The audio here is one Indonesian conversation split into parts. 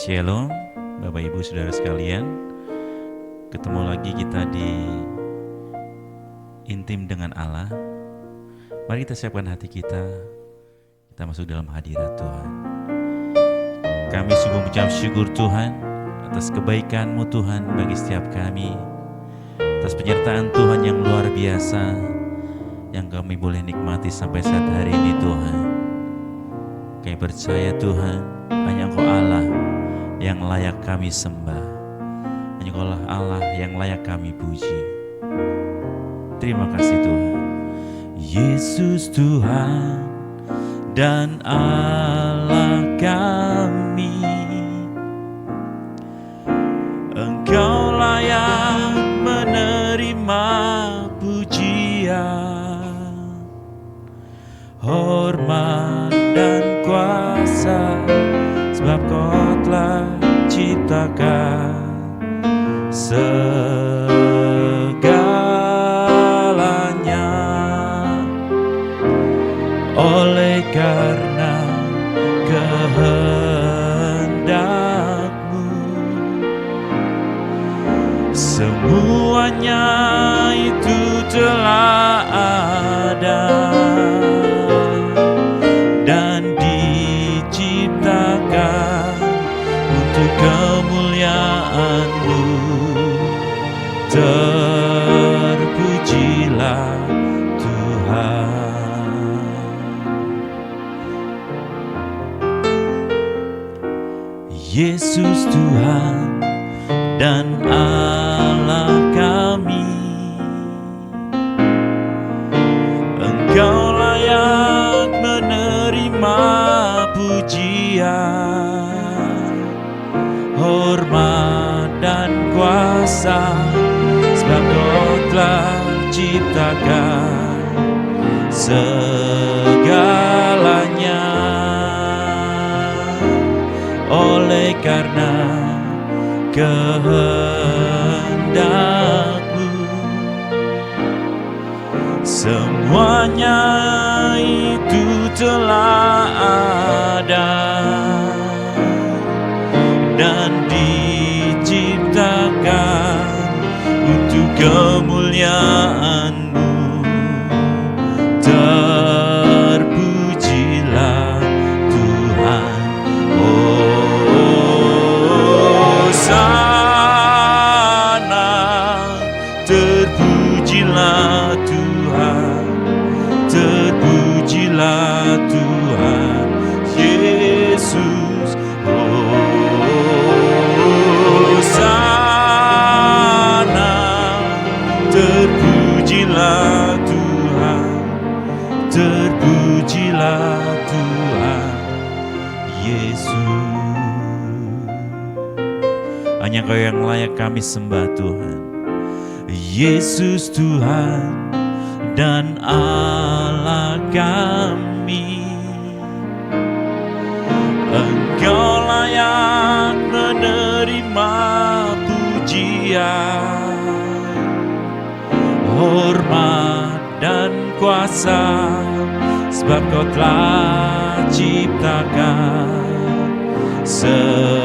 Shalom, Bapak Ibu Saudara sekalian. Ketemu lagi kita di Intim dengan Allah. Mari kita siapkan hati kita masuk dalam hadirat Tuhan. Kami sungguh mengucap syukur Tuhan atas kebaikan-Mu Tuhan bagi setiap kami, atas penyertaan Tuhan yang luar biasa yang kami boleh nikmati sampai saat hari ini Tuhan. Kami percaya Tuhan, hanya Engkau Allah yang layak kami sembah, hanya Engkau Allah yang layak kami puji. Terima kasih Tuhan. Yesus Tuhan dan Allah kami, Engkau layak menerima pujian, hormat dan kuasa, sebab Kau telah ciptakan segalanya. Oleh karena kehendak-Mu, semuanya itu telah ada dan diciptakan untuk kemuliaan-Mu. Terpujilah Tuhan. Yesus Tuhan dan Allah kami, Engkau layak menerima pujian, hormat dan kuasa, sebab Kau telah ciptakan segalanya. Oleh karena kehendak-Mu, semuanya itu telah ada dan diciptakan untuk kemuliaan-Mu. Terpujilah Tuhan. Hosana, terpujilah Tuhan, terpujilah Tuhan Yesus. Hosana, terpujilah Tuhan, terpujilah Tuhan Yesus. Hanya Kau yang layak kami sembah Tuhan. Yesus Tuhan dan Allah kami, Engkau layak menerima pujian, hormat dan kuasa, sebab Kau telah ciptakan segalanya.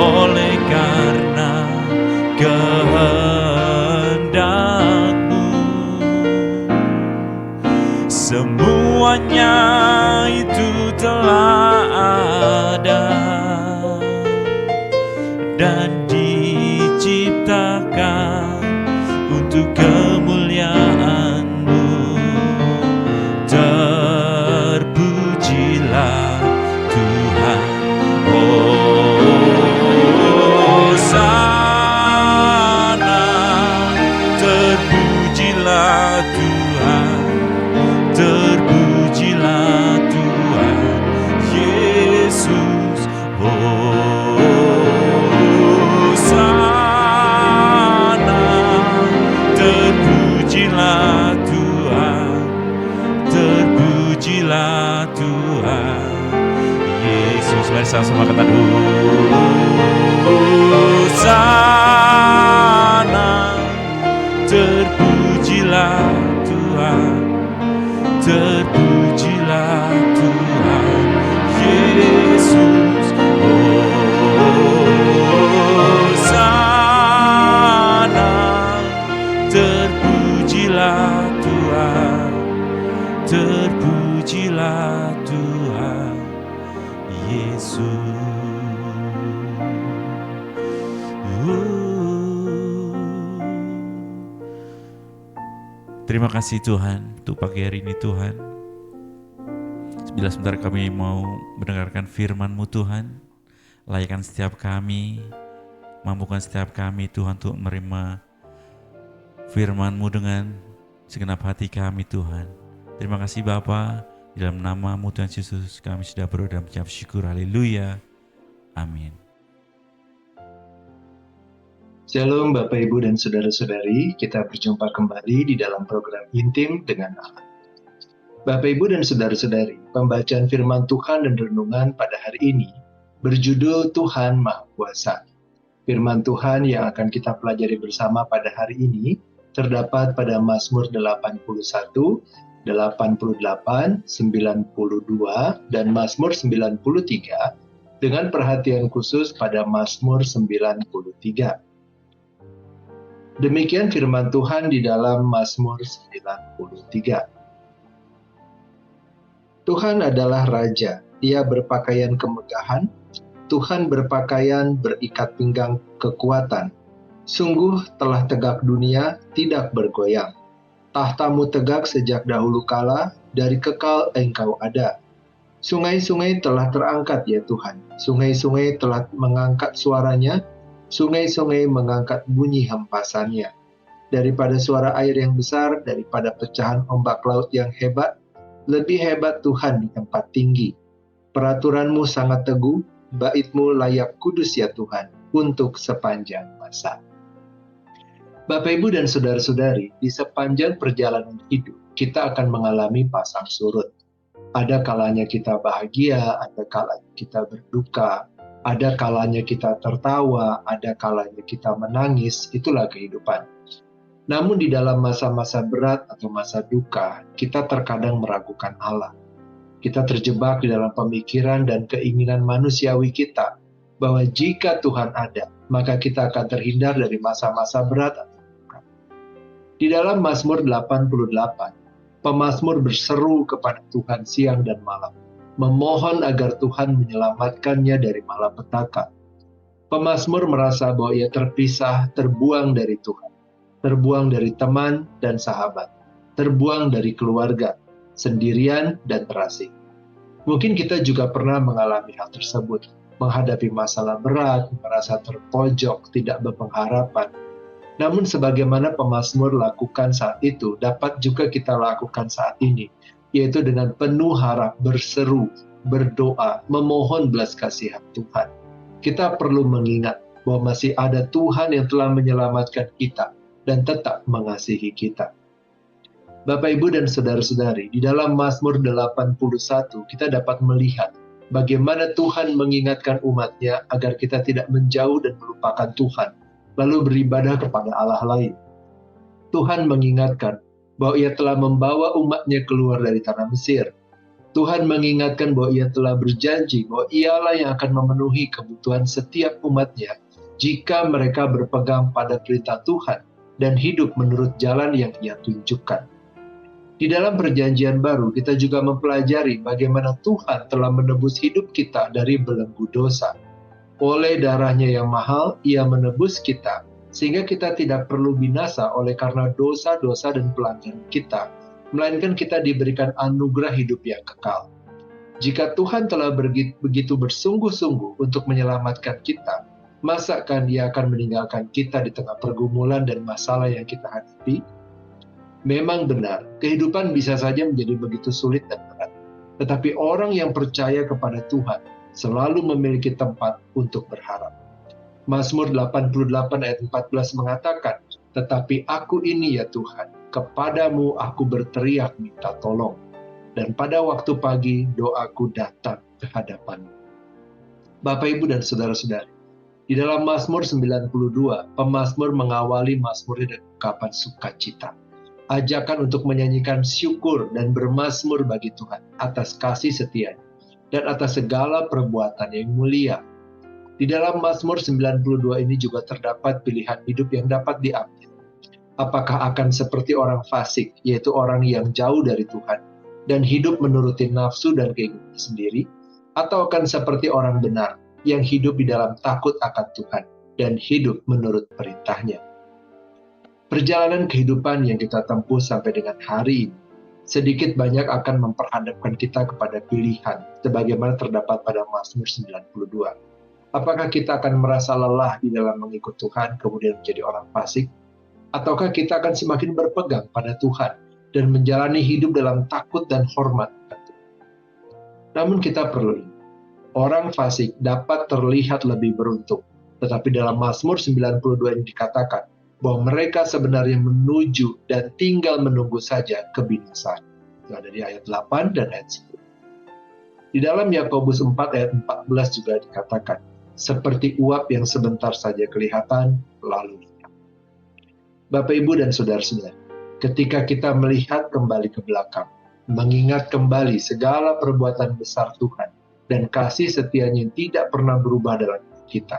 Oleh karena kehendak-Mu, semuanya itu telah ada dan diciptakan untuk kemuliaan-Mu. Terpujilah Tuhan. Hosana, terpujilah Tuhan, terpujilah Tuhan Yesus. Hosana, terpujilah Tuhan, terpujilah Tuhan Yesus. Mari sama-sama kata Hosana, terpujilah Tuhan, terpujilah Terima kasih Tuhan untuk pagi hari ini Tuhan. Bila sebentar kami mau mendengarkan firman-Mu Tuhan, layakkan setiap kami, mampukan setiap kami Tuhan untuk menerima firman-Mu dengan segenap hati kami Tuhan. Terima kasih Bapa, di dalam nama-Mu Tuhan Yesus kami sudah berdoa dan mengucap syukur. Haleluya. Amin. Shalom Bapak Ibu dan Saudara-saudari, kita berjumpa kembali di dalam program Intim dengan Allah. Bapak Ibu dan Saudara-saudari, pembacaan firman Tuhan dan renungan pada hari ini berjudul Tuhan Maha Kuasa. Firman Tuhan yang akan kita pelajari bersama pada hari ini terdapat pada Mazmur 81, 88, 92, dan Mazmur 93 dengan perhatian khusus pada Mazmur 93. Demikian firman Tuhan di dalam Mazmur 93. Tuhan adalah Raja, Dia berpakaian kemegahan, Tuhan berpakaian berikat pinggang kekuatan. Sungguh telah tegak dunia, tidak bergoyang. Tahta-Mu tegak sejak dahulu kala, dari kekal Engkau ada. Sungai-sungai telah terangkat ya Tuhan, sungai-sungai telah mengangkat suaranya, sungai-sungai mengangkat bunyi hempasannya. Daripada suara air yang besar, daripada pecahan ombak laut yang hebat, lebih hebat Tuhan di tempat tinggi. Peraturan-Mu sangat teguh, bait-Mu layak kudus ya Tuhan, untuk sepanjang masa. Bapak Ibu dan Saudara-saudari, di sepanjang perjalanan hidup, kita akan mengalami pasang surut. Ada kalanya kita bahagia, ada kalanya kita berduka, ada kalanya kita tertawa, ada kalanya kita menangis, itulah kehidupan. Namun di dalam masa-masa berat atau masa duka, kita terkadang meragukan Allah. Kita terjebak di dalam pemikiran dan keinginan manusiawi kita, bahwa jika Tuhan ada, maka kita akan terhindar dari masa-masa berat atau duka. Di dalam Mazmur 88, pemazmur berseru kepada Tuhan siang dan malam, memohon agar Tuhan menyelamatkannya dari malapetaka. Pemazmur merasa bahwa ia terpisah, terbuang dari Tuhan, terbuang dari teman dan sahabat, terbuang dari keluarga, sendirian dan terasing. Mungkin kita juga pernah mengalami hal tersebut, menghadapi masalah berat, merasa terpojok, tidak berpengharapan. Namun sebagaimana pemazmur lakukan saat itu, dapat juga kita lakukan saat ini, yaitu dengan penuh harap, berseru, berdoa, memohon belas kasihan Tuhan. Kita perlu mengingat bahwa masih ada Tuhan yang telah menyelamatkan kita dan tetap mengasihi kita. Bapak Ibu dan Saudara-saudari, di dalam Mazmur 81 kita dapat melihat bagaimana Tuhan mengingatkan umat-Nya agar kita tidak menjauh dan melupakan Tuhan, lalu beribadah kepada Allah lain. Tuhan mengingatkan bahwa Ia telah membawa umat-Nya keluar dari tanah Mesir. Tuhan mengingatkan bahwa Ia telah berjanji bahwa Ialah yang akan memenuhi kebutuhan setiap umat-Nya jika mereka berpegang pada perintah Tuhan dan hidup menurut jalan yang Ia tunjukkan. Di dalam perjanjian baru, kita juga mempelajari bagaimana Tuhan telah menebus hidup kita dari belenggu dosa. Oleh darah-Nya yang mahal, Ia menebus kita, sehingga kita tidak perlu binasa oleh karena dosa-dosa dan pelanggaran kita, melainkan kita diberikan anugerah hidup yang kekal. Jika Tuhan telah begitu bersungguh-sungguh untuk menyelamatkan kita, masakan Ia akan meninggalkan kita di tengah pergumulan dan masalah yang kita hadapi? Memang benar, kehidupan bisa saja menjadi begitu sulit dan berat. Tetapi orang yang percaya kepada Tuhan selalu memiliki tempat untuk berharap. Mazmur 88 ayat 14 mengatakan, "Tetapi aku ini ya Tuhan, kepadamu aku berteriak minta tolong. Dan pada waktu pagi doaku datang ke hadapan-Mu." Bapak Ibu dan Saudara-saudari, di dalam Mazmur 92, pemazmur mengawali mazmurnya dengan ungkapan sukacita. Ajakan untuk menyanyikan syukur dan bermazmur bagi Tuhan atas kasih setia dan atas segala perbuatan yang mulia. Di dalam Mazmur 92 ini juga terdapat pilihan hidup yang dapat diambil. Apakah akan seperti orang fasik, yaitu orang yang jauh dari Tuhan, dan hidup menuruti nafsu dan keinginan sendiri, atau akan seperti orang benar, yang hidup di dalam takut akan Tuhan, dan hidup menurut perintah-Nya. Perjalanan kehidupan yang kita tempuh sampai dengan hari ini, sedikit banyak akan memperhadapkan kita kepada pilihan, sebagaimana terdapat pada Mazmur 92. Apakah kita akan merasa lelah di dalam mengikut Tuhan, kemudian menjadi orang fasik? Ataukah kita akan semakin berpegang pada Tuhan, dan menjalani hidup dalam takut dan hormat? Namun kita perlu ingat, orang fasik dapat terlihat lebih beruntung, tetapi dalam Mazmur 92 ini dikatakan, bahwa mereka sebenarnya menuju dan tinggal menunggu saja kebinasaan. Itu ada di ayat 8 dan ayat 10. Di dalam Yakobus 4 ayat 14 juga dikatakan, seperti uap yang sebentar saja kelihatan, lalu lenyap. Bapak, Ibu, dan saudara-saudara, ketika kita melihat kembali ke belakang, mengingat kembali segala perbuatan besar Tuhan, dan kasih setianya yang tidak pernah berubah dalam hidup kita,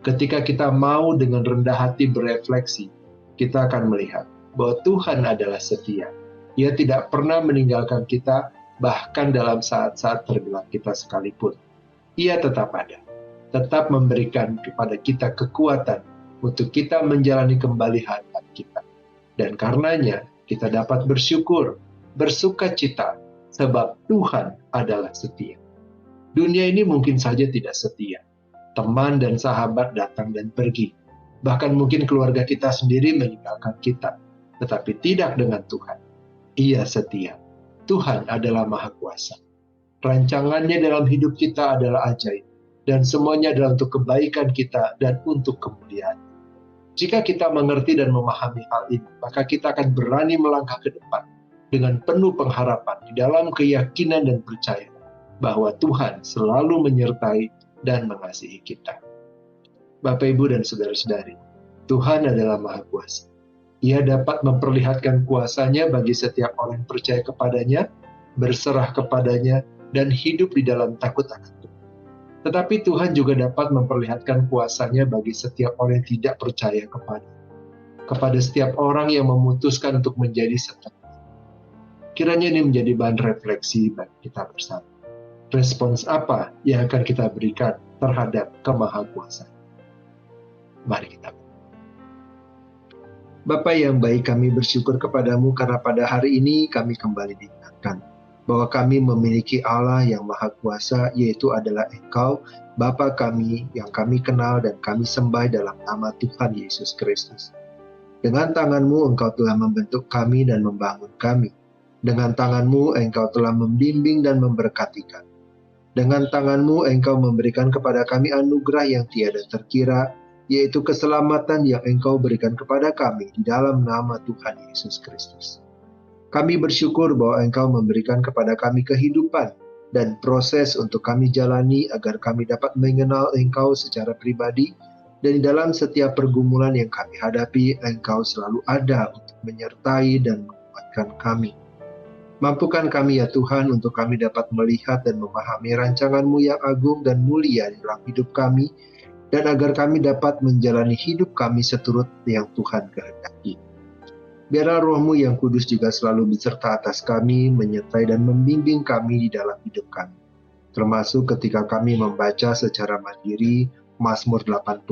ketika kita mau dengan rendah hati berefleksi, kita akan melihat bahwa Tuhan adalah setia. Ia tidak pernah meninggalkan kita, bahkan dalam saat-saat tergelap kita sekalipun. Ia tetap ada, tetap memberikan kepada kita kekuatan untuk kita menjalani kembali hari-hari kita. Dan karenanya kita dapat bersyukur, bersuka cita, sebab Tuhan adalah setia. Dunia ini mungkin saja tidak setia. Teman dan sahabat datang dan pergi. Bahkan mungkin keluarga kita sendiri meninggalkan kita. Tetapi tidak dengan Tuhan. Ia setia. Tuhan adalah Maha Kuasa. Rancangannya dalam hidup kita adalah ajaib. Dan semuanya adalah untuk kebaikan kita dan untuk kemuliaan. Jika kita mengerti dan memahami hal ini, maka kita akan berani melangkah ke depan dengan penuh pengharapan di dalam keyakinan dan percaya bahwa Tuhan selalu menyertai dan mengasihi kita. Bapak, Ibu, dan saudara-saudari, Tuhan adalah Maha Kuasa. Ia dapat memperlihatkan kuasanya bagi setiap orang yang percaya kepadanya, berserah kepadanya, dan hidup di dalam takut akan Tuhan. Tetapi Tuhan juga dapat memperlihatkan kuasanya bagi setiap orang yang tidak percaya kepada setiap orang yang memutuskan untuk menjadi seperti. Kiranya ini menjadi bahan refleksi bagi kita bersama. Respons apa yang akan kita berikan terhadap kemahakuasaan? Mari kita berdoa. Bapa yang baik, kami bersyukur kepadamu karena pada hari ini kami kembali diingatkan bahwa kami memiliki Allah yang Maha Kuasa, yaitu adalah Engkau, Bapa kami yang kami kenal dan kami sembah dalam nama Tuhan Yesus Kristus. Dengan tangan-Mu Engkau telah membentuk kami dan membangun kami. Dengan tangan-Mu Engkau telah membimbing dan memberkati kami. Dengan tangan-Mu Engkau memberikan kepada kami anugerah yang tiada terkira, yaitu keselamatan yang Engkau berikan kepada kami di dalam nama Tuhan Yesus Kristus. Kami bersyukur bahwa Engkau memberikan kepada kami kehidupan dan proses untuk kami jalani agar kami dapat mengenal Engkau secara pribadi, dan di dalam setiap pergumulan yang kami hadapi, Engkau selalu ada untuk menyertai dan menguatkan kami. Mampukan kami ya Tuhan untuk kami dapat melihat dan memahami rancangan-Mu yang agung dan mulia di dalam hidup kami, dan agar kami dapat menjalani hidup kami seturut yang Tuhan kehendaki. Biarlah Roh-Mu yang kudus juga selalu beserta atas kami, menyertai dan membimbing kami di dalam hidup kami. Termasuk ketika kami membaca secara mandiri Mazmur 81,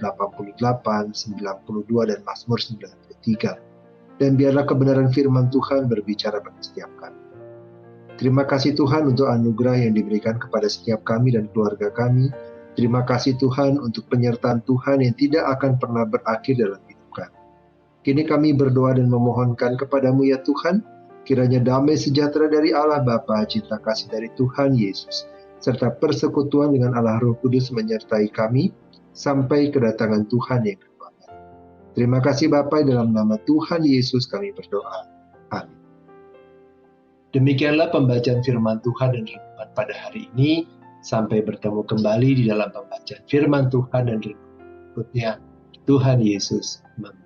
88, 92, dan Mazmur 93. Dan biarlah kebenaran firman Tuhan berbicara bagi setiap kami. Terima kasih Tuhan untuk anugerah yang diberikan kepada setiap kami dan keluarga kami. Terima kasih Tuhan untuk penyertaan Tuhan yang tidak akan pernah berakhir dalam hidup kami. Kini kami berdoa dan memohonkan kepadamu ya Tuhan, kiranya damai sejahtera dari Allah Bapa, cinta kasih dari Tuhan Yesus, serta persekutuan dengan Allah Roh Kudus menyertai kami sampai kedatangan Tuhan yang kedua. Terima kasih Bapa, dalam nama Tuhan Yesus kami berdoa. Amin. Demikianlah pembacaan firman Tuhan dan renungan pada hari ini. Sampai bertemu kembali di dalam pembacaan firman Tuhan dan renungan berikutnya. Tuhan Yesus memberkati.